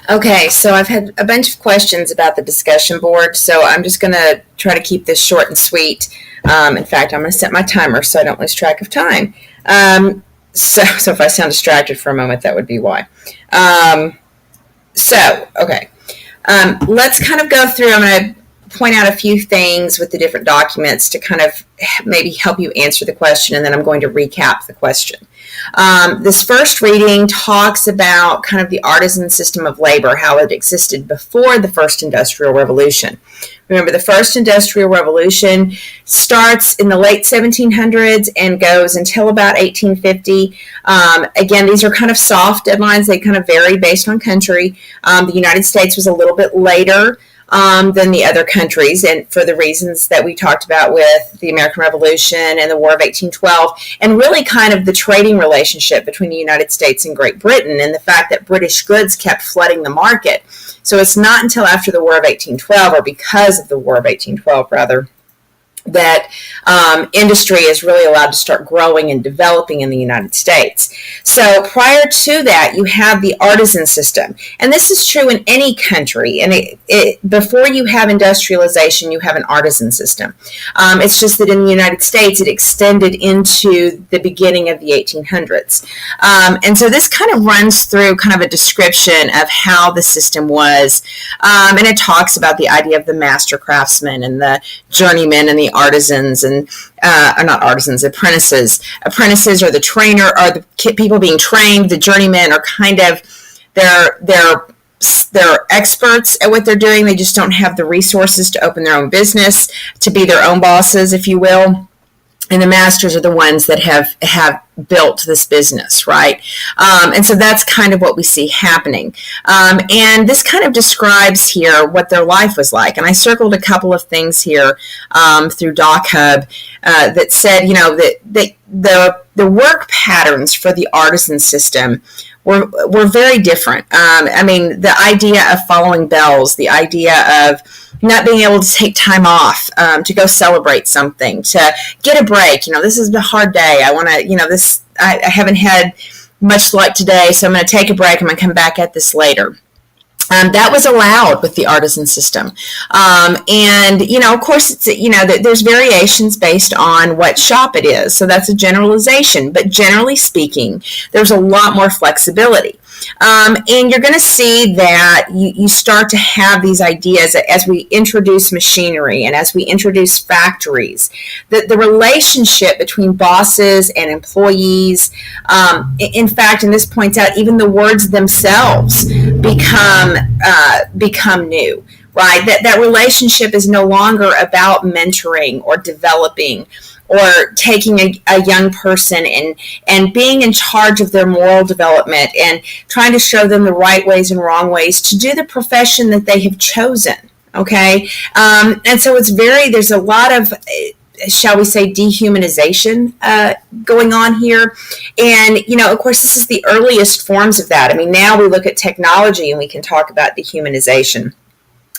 Okay, so I've had a bunch of questions about the discussion board, so I'm just going to try to keep this short and sweet. In fact, I'm going to set my timer so I don't lose track of time. So if I sound distracted for a moment, that would be why. Okay. Let's kind of go through. I'm going to point out a few things with the different documents to kind of maybe help you answer the question, and then I'm going to recap the question. This first reading talks about kind of the artisan system of labor, how it existed before the first industrial revolution. Remember, the first industrial revolution starts in the late 1700s and goes until about 1850. Again, these are kind of soft deadlines. They kind of vary based on country. The United States was a little bit later than the other countries, and for the reasons that we talked about with the American Revolution and the War of 1812, and really kind of the trading relationship between the United States and Great Britain, and the fact that British goods kept flooding the market. So it's not until after the War of 1812, or because of the War of 1812 rather, that industry is really allowed to start growing and developing in the United States. So prior to that, you have the artisan system. And this is true in any country. And before you have industrialization, you have an artisan system. It's just that in the United States, it extended into the beginning of the 1800s. And so this kind of runs through kind of a description of how the system was. And it talks about the idea of the master craftsman and the journeyman and the artisans, and are not artisans, apprentices. Apprentices are the trainer, are the people being trained. The journeymen are kind of they're experts at what they're doing. They just don't have the resources to open their own business, to be their own bosses, if you will. And the masters are the ones that have built this business, right? And so that's kind of what we see happening. And this kind of describes here what their life was like. And I circled a couple of things here through DocHub that said, you know, that the work patterns for the artisan system were very different. I mean, the idea of following bells, the idea of not being able to take time off to go celebrate something, to get a break. You know, this is a hard day. I want to, you know, I haven't had much luck today, so I'm going to take a break. I'm going to come back at this later. That was allowed with the artisan system. And, you know, of course, it's, you know, there's variations based on what shop it is. So that's a generalization. But generally speaking, there's a lot more flexibility. And you're going to see that you start to have these ideas as we introduce machinery and as we introduce factories, that the relationship between bosses and employees, in fact, and this points out, even the words themselves become new. Right? That relationship is no longer about mentoring or developing or taking a young person and being in charge of their moral development and trying to show them the right ways and wrong ways to do the profession that they have chosen. Okay? And so there's a lot of, shall we say, dehumanization going on here. And, you know, of course, this is the earliest forms of that. I mean, now we look at technology and we can talk about dehumanization.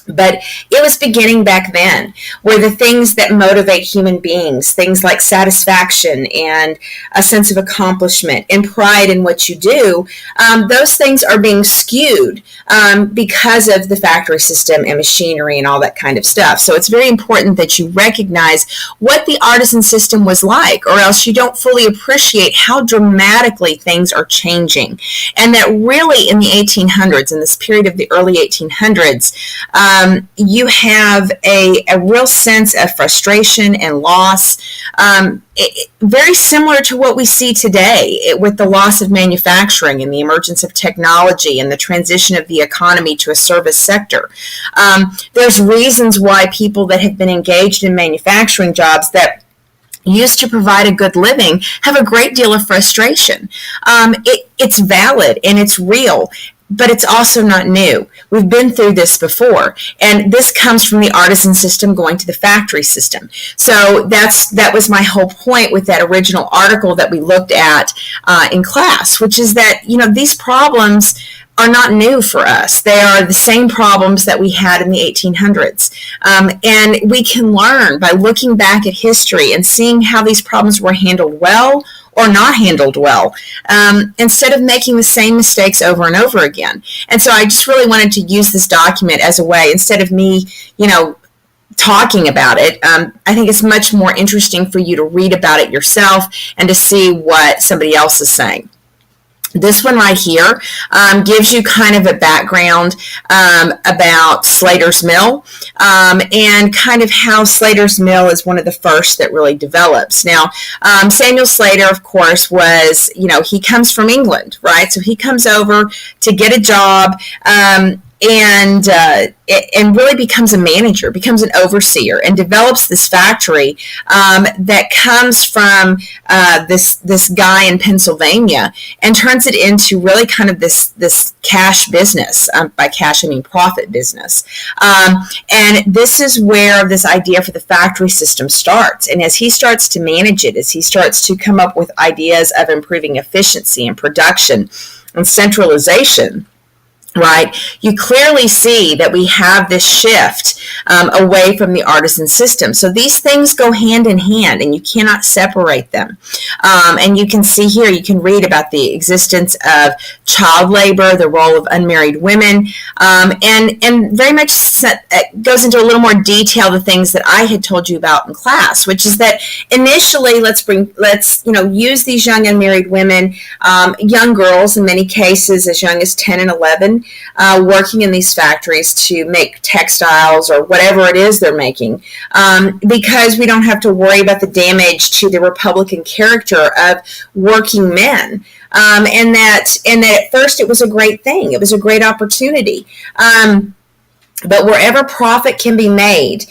But it was beginning back then, where the things that motivate human beings, things like satisfaction and a sense of accomplishment and pride in what you do, those things are being skewed because of the factory system and machinery and all that kind of stuff. So it's very important that you recognize what the artisan system was like, or else you don't fully appreciate how dramatically things are changing. And that really in the 1800s, in this period of the early 1800s, you have a real sense of frustration and loss, very similar to what we see today with the loss of manufacturing and the emergence of technology and the transition of the economy to a service sector. There's reasons why people that have been engaged in manufacturing jobs that used to provide a good living have a great deal of frustration. It's valid and it's real. But it's also not new. We've been through this before. And this comes from the artisan system going to the factory system. So that was my whole point with that original article that we looked at in class, which is that, you know, these problems are not new for us. They are the same problems that we had in the 1800s. And we can learn by looking back at history and seeing how these problems were handled well or not handled well, instead of making the same mistakes over and over again. And so I just really wanted to use this document as a way, instead of me, talking about it. I think it's much more interesting for you to read about it yourself and to see what somebody else is saying. This one right here gives you kind of a background about Slater's Mill and kind of how Slater's Mill is one of the first that really develops. Now, Samuel Slater, of course, was, he comes from England, right? So he comes over to get a job and really becomes a manager, becomes an overseer, and develops this factory that comes from this guy in Pennsylvania, and turns it into really kind of this cash business. By cash, I mean profit business. And this is where this idea for the factory system starts. And as he starts to manage it, as he starts to come up with ideas of improving efficiency and production and centralization, right, you clearly see that we have this shift away from the artisan system. So these things go hand in hand, and you cannot separate them. And you can see here, you can read about the existence of child labor, the role of unmarried women, and very much goes into a little more detail the things that I had told you about in class, which is that initially, let's use these young unmarried women, young girls in many cases as young as 10 and 11, working in these factories to make textiles or whatever it is they're making, because we don't have to worry about the damage to the Republican character of working men. And that at first it was a great thing. It was a great opportunity. But wherever profit can be made,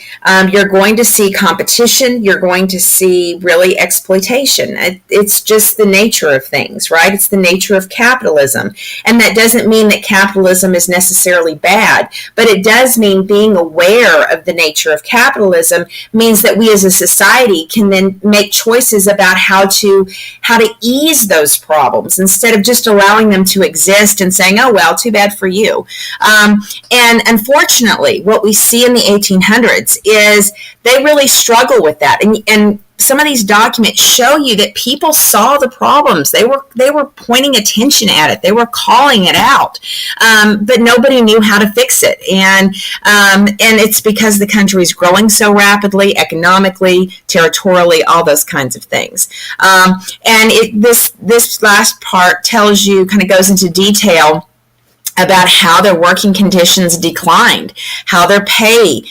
you're going to see competition. You're going to see really exploitation. It's just the nature of things, right? It's the nature of capitalism. And that doesn't mean that capitalism is necessarily bad, but it does mean being aware of the nature of capitalism means that we as a society can then make choices about how to ease those problems instead of just allowing them to exist and saying, oh, well, too bad for you. And unfortunately, what we see in the 1800s is they really struggle with that. And some of these documents show you that people saw the problems. They were pointing attention at it. They were calling it out. But nobody knew how to fix it. And it's because the country is growing so rapidly, economically, territorially, all those kinds of things. This last part tells you, kind of goes into detail about how their working conditions declined, how their pay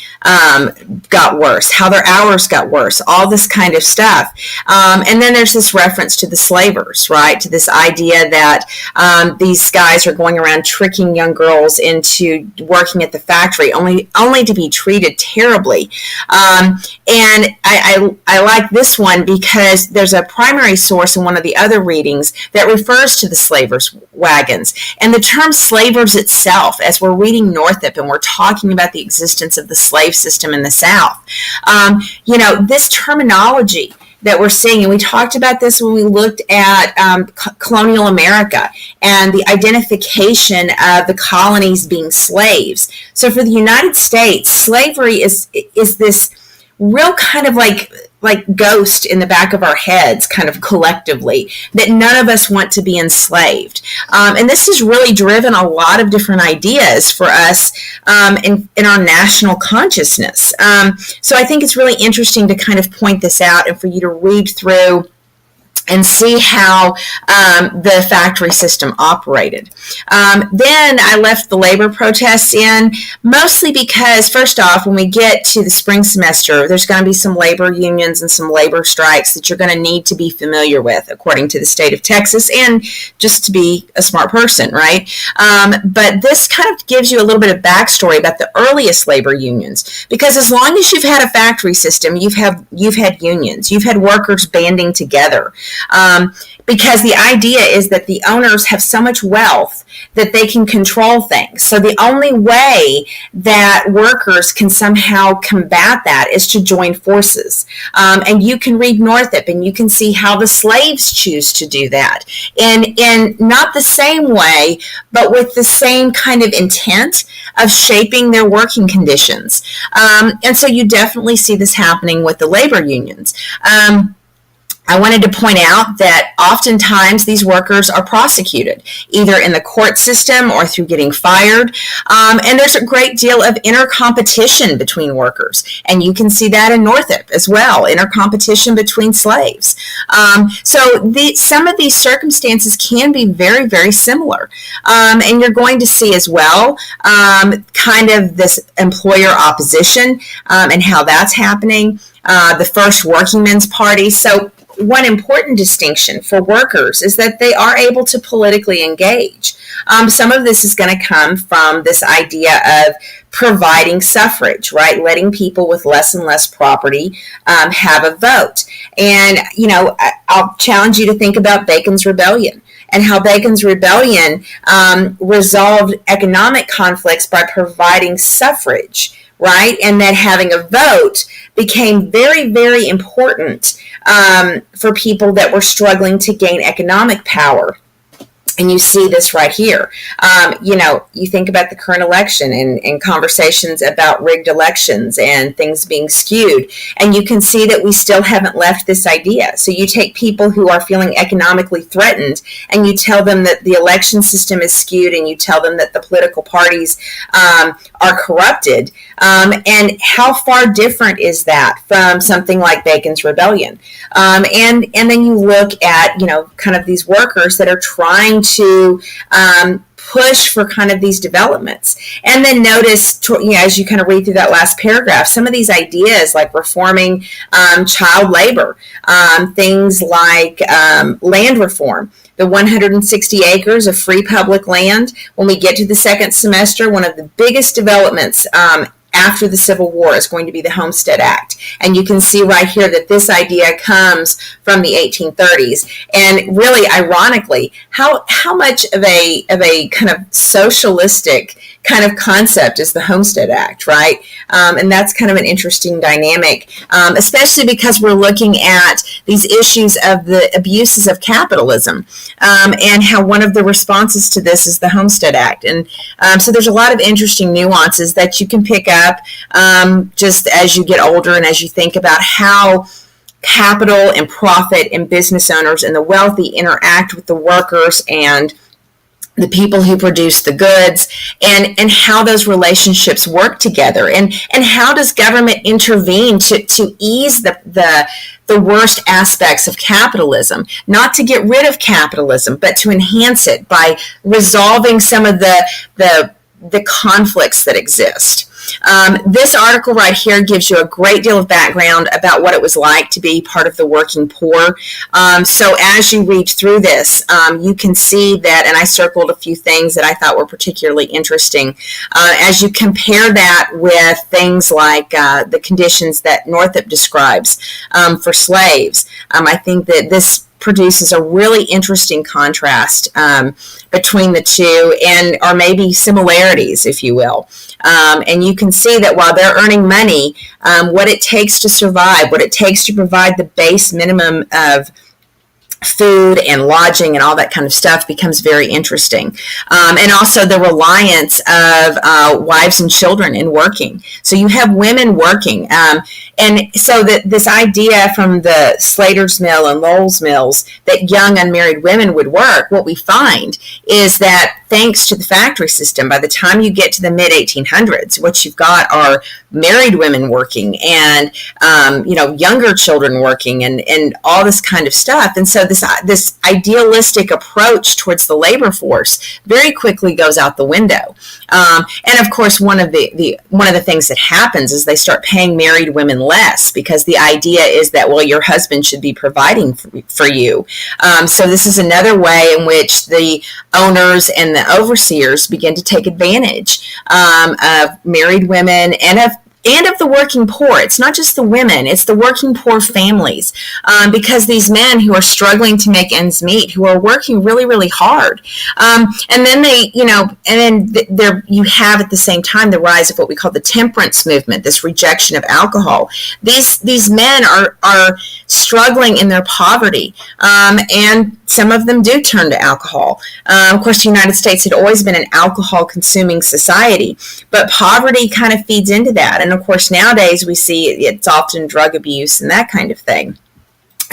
got worse, how their hours got worse, all this kind of stuff. And then there's this reference to the slavers, right? To this idea that these guys are going around tricking young girls into working at the factory, only to be treated terribly. And I like this one because there's a primary source in one of the other readings that refers to the slavers' wagons. And the term slavers itself, as we're reading Northup and we're talking about the existence of the slave system in the South, this terminology that we're seeing, and we talked about this when we looked at colonial America and the identification of the colonies being slaves. So for the United States, slavery is this real kind of like ghost in the back of our heads, kind of collectively, that none of us want to be enslaved. And this has really driven a lot of different ideas for us in our national consciousness. So I think it's really interesting to kind of point this out and for you to read through and see how the factory system operated. Then I left the labor protests in, mostly because, first off, when we get to the spring semester, there's going to be some labor unions and some labor strikes that you're going to need to be familiar with, according to the state of Texas, and just to be a smart person, right? But this kind of gives you a little bit of backstory about the earliest labor unions, because as long as you've had a factory system, you've had unions, you've had workers banding together. Because the idea is that the owners have so much wealth that they can control things. So the only way that workers can somehow combat that is to join forces. And you can read Northup and you can see how the slaves choose to do that. In not the same way, but with the same kind of intent of shaping their working conditions. And so you definitely see this happening with the labor unions. I wanted to point out that oftentimes these workers are prosecuted, either in the court system or through getting fired. And there's a great deal of inter-competition between workers. And you can see that in Northrop as well, inter-competition between slaves. So some of these circumstances can be very, very similar. And you're going to see as well kind of this employer opposition and how that's happening. The first Working Men's Party. So one important distinction for workers is that they are able to politically engage. Some of this is going to come from this idea of providing suffrage, right? Letting people with less and less property have a vote. And, I'll challenge you to think about Bacon's Rebellion and how Bacon's Rebellion resolved economic conflicts by providing suffrage, right? And that having a vote became very, very important for people that were struggling to gain economic power. And you see this right here. You think about the current election and conversations about rigged elections and things being skewed. And you can see that we still haven't left this idea. So you take people who are feeling economically threatened and you tell them that the election system is skewed and you tell them that the political parties are corrupted. And how far different is that from something like Bacon's Rebellion? And then you look at, kind of these workers that are trying to push for kind of these developments. And then notice, as you kind of read through that last paragraph, some of these ideas like reforming child labor, things like land reform, the 160 acres of free public land. When we get to the second semester, one of the biggest developments after the Civil War is going to be the Homestead Act. And you can see right here that this idea comes from the 1830s. And really, ironically, how much of a kind of socialistic kind of concept is the Homestead Act, right? And that's kind of an interesting dynamic, especially because we're looking at these issues of the abuses of capitalism and how one of the responses to this is the Homestead Act. And so there's a lot of interesting nuances that you can pick up just as you get older and as you think about how capital and profit and business owners and the wealthy interact with the workers and the people who produce the goods, and how those relationships work together, and how does government intervene to ease the worst aspects of capitalism, not to get rid of capitalism, but to enhance it by resolving some of the conflicts that exist. This article right here gives you a great deal of background about what it was like to be part of the working poor. So as you read through this, you can see that, and I circled a few things that I thought were particularly interesting. As you compare that with things like the conditions that Northrop describes for slaves, I think that this produces a really interesting contrast between the two, or maybe similarities, if you will. And you can see that while they're earning money, what it takes to survive, what it takes to provide the base minimum of food and lodging and all that kind of stuff becomes very interesting. And also the reliance of wives and children in working. So you have women working. And so this idea from the Slater's Mill and Lowell's Mills that young unmarried women would work, what we find is that thanks to the factory system, by the time you get to the mid-1800s, what you've got are married women working and, younger children working and all this kind of stuff. And so this idealistic approach towards the labor force very quickly goes out the window. And of course, one of the things that happens is they start paying married women less because the idea is that, well, your husband should be providing for you. So this is another way in which the owners and the overseers begin to take advantage of married women and of the working poor. It's not just the women, it's the working poor families, because these men who are struggling to make ends meet, who are working really, really hard. And then you have at the same time the rise of what we call the temperance movement, this rejection of alcohol. These men are struggling in their poverty, and some of them do turn to alcohol. Of course, the United States had always been an alcohol-consuming society, but poverty kind of feeds into that. And of course, nowadays we see it's often drug abuse and that kind of thing.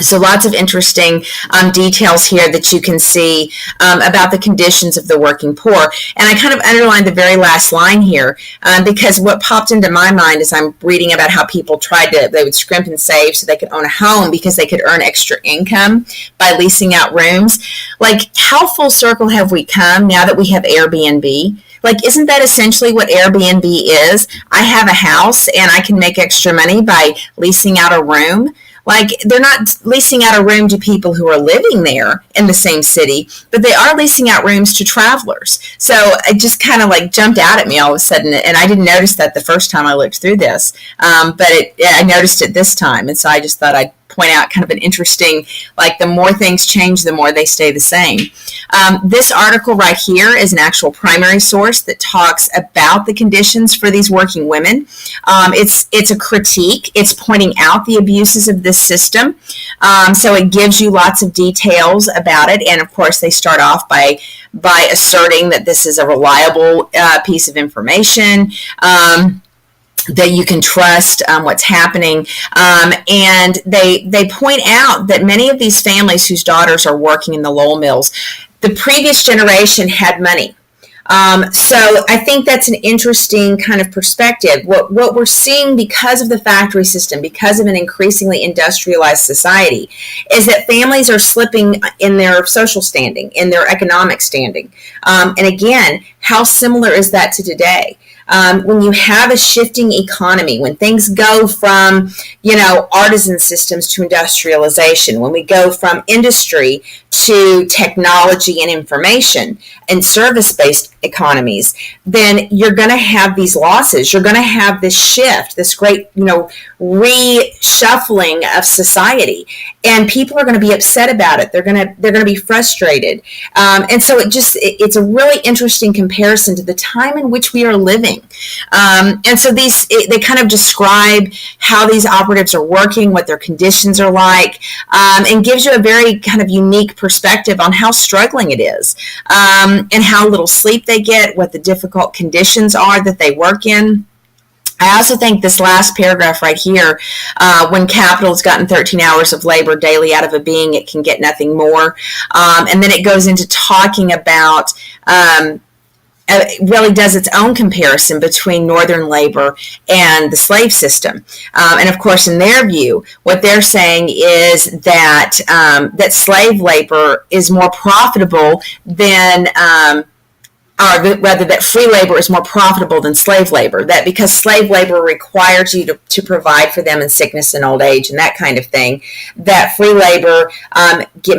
So lots of interesting details here that you can see about the conditions of the working poor. And I kind of underlined the very last line here because what popped into my mind as I'm reading about how people they would scrimp and save so they could own a home because they could earn extra income by leasing out rooms. Like, how full circle have we come now that we have Airbnb? Like, isn't that essentially what Airbnb is? I have a house and I can make extra money by leasing out a room. Like, they're not leasing out a room to people who are living there in the same city, but they are leasing out rooms to travelers. So it just kind of like jumped out at me all of a sudden, and I didn't notice that the first time I looked through this, but I noticed it this time, and so I just thought I'd point out kind of an interesting, like, the more things change, the more they stay the same. This article right here is an actual primary source that talks about the conditions for these working women. It's a critique. It's pointing out the abuses of this system. So it gives you lots of details about it. And of course, they start off by asserting that this is a reliable piece of information. That you can trust what's happening. And they point out that many of these families whose daughters are working in the Lowell mills, the previous generation had money. So I think that's an interesting kind of perspective. What we're seeing because of the factory system, because of an increasingly industrialized society, is that families are slipping in their social standing, in their economic standing. And again, how similar is that to today? When you have a shifting economy, when things go from, artisan systems to industrialization, when we go from industry to technology and information and service-based economies, then you're going to have these losses. You're going to have this shift, this great, reshuffling of society, and people are going to be upset about it. They're going to be frustrated, and so it's a really interesting comparison to the time in which we are living. And so they kind of describe how these operatives are working, what their conditions are like, and gives you a very kind of unique perspective on how struggling it is, and how little sleep they get, what the difficult conditions are that they work in. I also think this last paragraph right here, when capital has gotten 13 hours of labor daily out of a being, it can get nothing more. And then it goes into talking about it really does its own comparison between northern labor and the slave system. And of course, in their view, what they're saying is that that slave labor is more profitable than or rather that free labor is more profitable than slave labor, that because slave labor requires you to provide for them in sickness and old age and that kind of thing, that free labor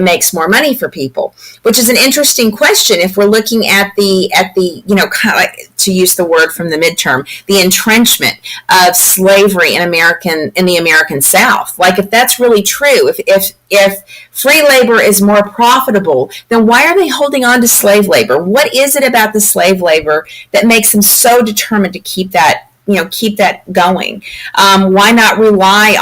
makes more money for people, which is an interesting question if we're looking at the kind of like, to use the word from the midterm, the entrenchment of slavery in the American South. Like, if that's really true, if free labor is more profitable, then why are they holding on to slave labor? What is it about the slave labor that makes them so determined to keep that going? Why not rely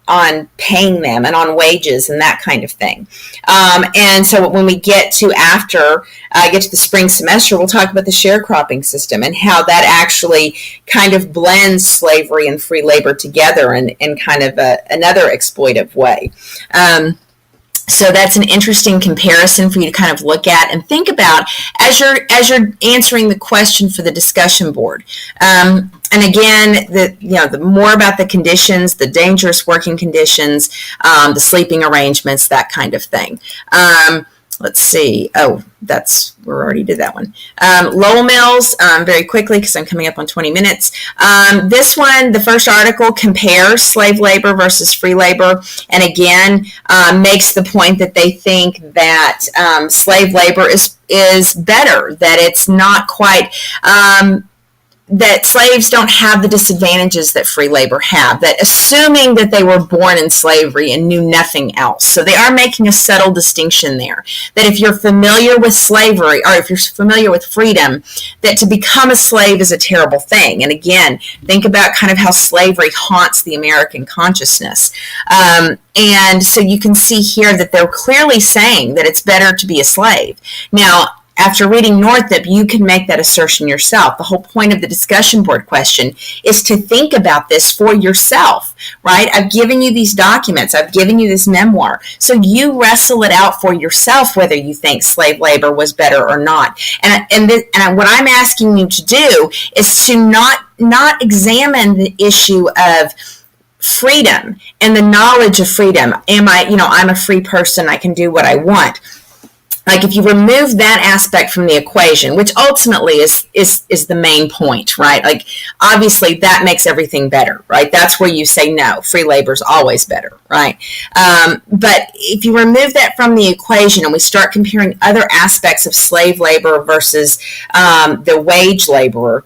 on paying them and on wages and that kind of thing? And so when we get to the spring semester, we'll talk about the sharecropping system and how that actually kind of blends slavery and free labor together in kind of another exploitive way. So that's an interesting comparison for you to kind of look at and think about as you're answering the question for the discussion board. And again, the more about the conditions, the dangerous working conditions, the sleeping arrangements, that kind of thing. Let's see. Oh, we already did that one. Lowell Mills, very quickly because I'm coming up on 20 minutes. This one, the first article, compares slave labor versus free labor, and again, makes the point that they think that slave labor is better, that it's not quite... that slaves don't have the disadvantages that free labor have, that assuming that they were born in slavery and knew nothing else. So they are making a subtle distinction there, that if you're familiar with slavery, or if you're familiar with freedom, that to become a slave is a terrible thing. And again, think about kind of how slavery haunts the American consciousness. And so you can see here that they're clearly saying that it's better to be a slave. Now, after reading Northup, you can make that assertion yourself. The whole point of the discussion board question is to think about this for yourself, right? I've given you these documents. I've given you this memoir. So you wrestle it out for yourself whether you think slave labor was better or not. And what I'm asking you to do is to not examine the issue of freedom and the knowledge of freedom. I'm a free person. I can do what I want. Like, if you remove that aspect from the equation, which ultimately is the main point, right? Like, obviously that makes everything better, right? That's where you say no, free labor is always better, right? But if you remove that from the equation and we start comparing other aspects of slave labor versus the wage laborer,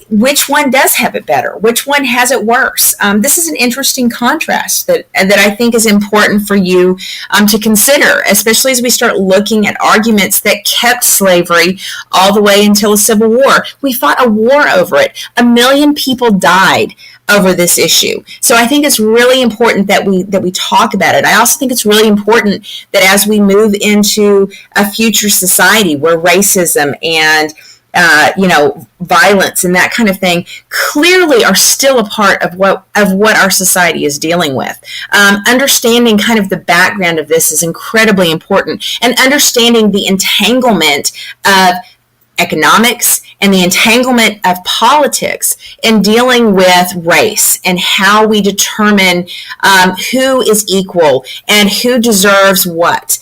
which one does have it better? Which one has it worse? This is an interesting contrast that I think is important for you to consider, especially as we start looking at arguments that kept slavery all the way until the Civil War. We fought a war over it. 1 million people died over this issue. So I think it's really important that we talk about it. I also think it's really important that as we move into a future society where racism and violence and that kind of thing clearly are still a part of what our society is dealing with. Understanding kind of the background of this is incredibly important, and understanding the entanglement of economics and the entanglement of politics in dealing with race and how we determine who is equal and who deserves what.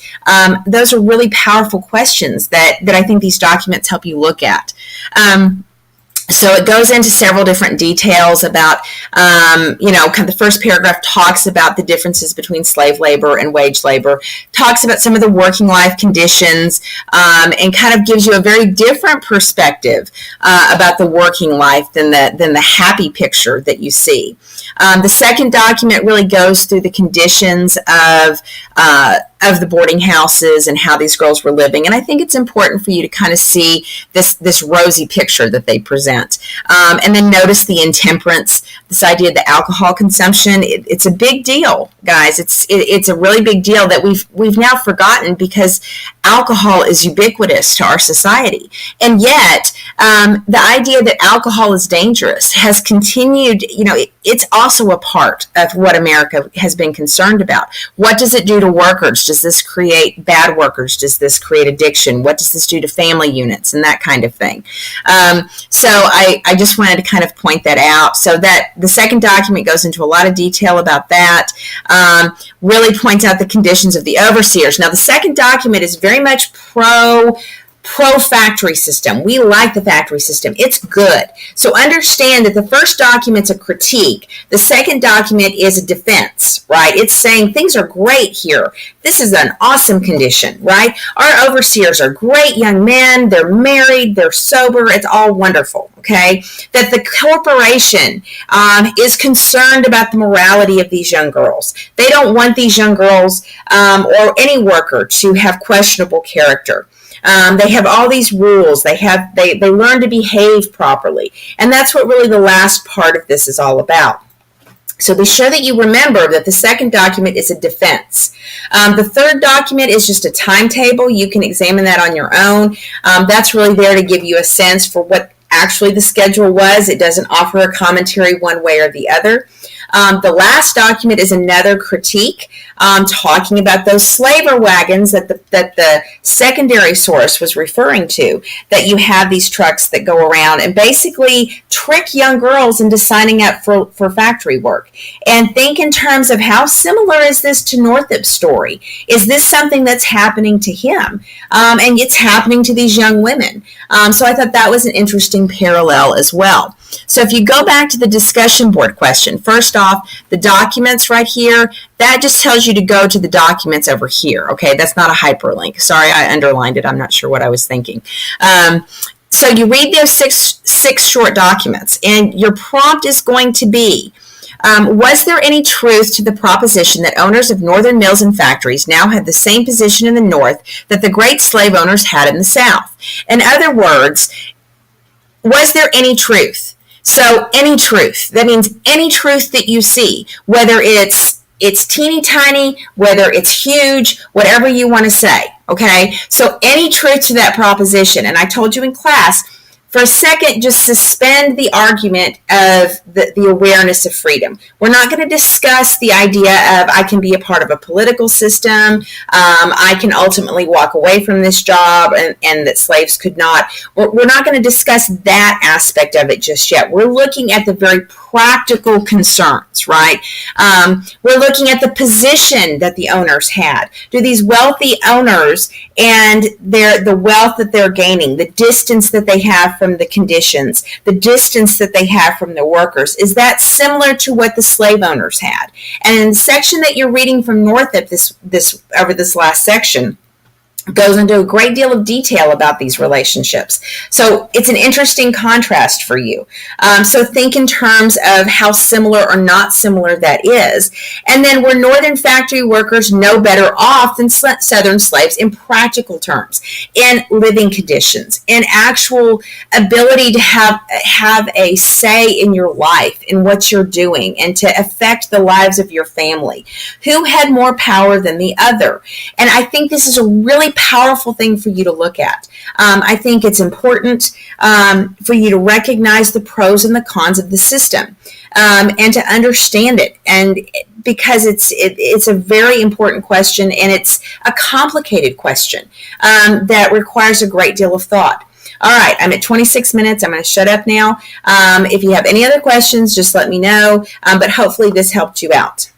Those are really powerful questions that I think these documents help you look at. So it goes into several different details about, kind of the first paragraph talks about the differences between slave labor and wage labor, talks about some of the working life conditions, and kind of gives you a very different perspective about the working life than the happy picture that you see. The second document really goes through the conditions of the boarding houses and how these girls were living. And I think it's important for you to kind of see this rosy picture that they present. And then notice the intemperance, this idea of the alcohol consumption. It's a big deal, guys. It's a really big deal that we've now forgotten, because alcohol is ubiquitous to our society. And yet, the idea that alcohol is dangerous has continued, it's also a part of what America has been concerned about. What does it do to workers? Does this create bad workers? Does this create addiction? What does this do to family units and that kind of thing? So I just wanted to kind of point that out. So that the second document goes into a lot of detail about that, really points out the conditions of the overseers. Now, the second document is very much pro-factory system. We like the factory system. It's good. So understand that the first document's a critique. The second document is a defense, right? It's saying things are great here. This is an awesome condition, right? Our overseers are great young men. They're married. They're sober. It's all wonderful, okay? That the corporation is concerned about the morality of these young girls. They don't want these young girls or any worker to have questionable character. They have all these rules. They learn to behave properly. And that's what really the last part of this is all about. So be sure that you remember that the second document is a defense. The third document is just a timetable. You can examine that on your own. That's really there to give you a sense for what actually the schedule was. It doesn't offer a commentary one way or the other. The last document is another critique, talking about those slaver wagons that the secondary source was referring to, that you have these trucks that go around and basically trick young girls into signing up for factory work. And think in terms of how similar is this to Northup's story? Is this something that's happening to him? And it's happening to these young women. So I thought that was an interesting parallel as well. So if you go back to the discussion board question, first off, the documents right here, that just tells you to go to the documents over here. Okay, that's not a hyperlink. Sorry, I underlined it. I'm not sure what I was thinking. So you read those six short documents, and your prompt is going to be, was there any truth to the proposition that owners of northern mills and factories now had the same position in the North that the great slave owners had in the South? In other words, was there any truth? So any truth, that means any truth that you see, whether it's teeny tiny, whether it's huge, whatever you want to say, Okay, so any truth to that proposition, and I told you in class, for a second, just suspend the argument of the awareness of freedom. We're not going to discuss the idea of I can be a part of a political system, I can ultimately walk away from this job, and that slaves could not. We're not going to discuss that aspect of it just yet. We're looking at the very practical concerns, right? We're looking at the position that the owners had. Do these wealthy owners and the wealth that they're gaining, the distance that they have from the conditions, the distance that they have from their workers, is that similar to what the slave owners had? And in the section that you're reading from Northup, this last section, goes into a great deal of detail about these relationships. So it's an interesting contrast for you. So think in terms of how similar or not similar that is. And then were Northern factory workers no better off than Southern slaves in practical terms, in living conditions, in actual ability to have a say in your life, in what you're doing, and to affect the lives of your family? Who had more power than the other? And I think this is a really powerful thing for you to look at. I think it's important for you to recognize the pros and the cons of the system, and to understand it. And because it's a very important question, and it's a complicated question that requires a great deal of thought. All right, I'm at 26 minutes. I'm going to shut up now. If you have any other questions, just let me know. But hopefully this helped you out.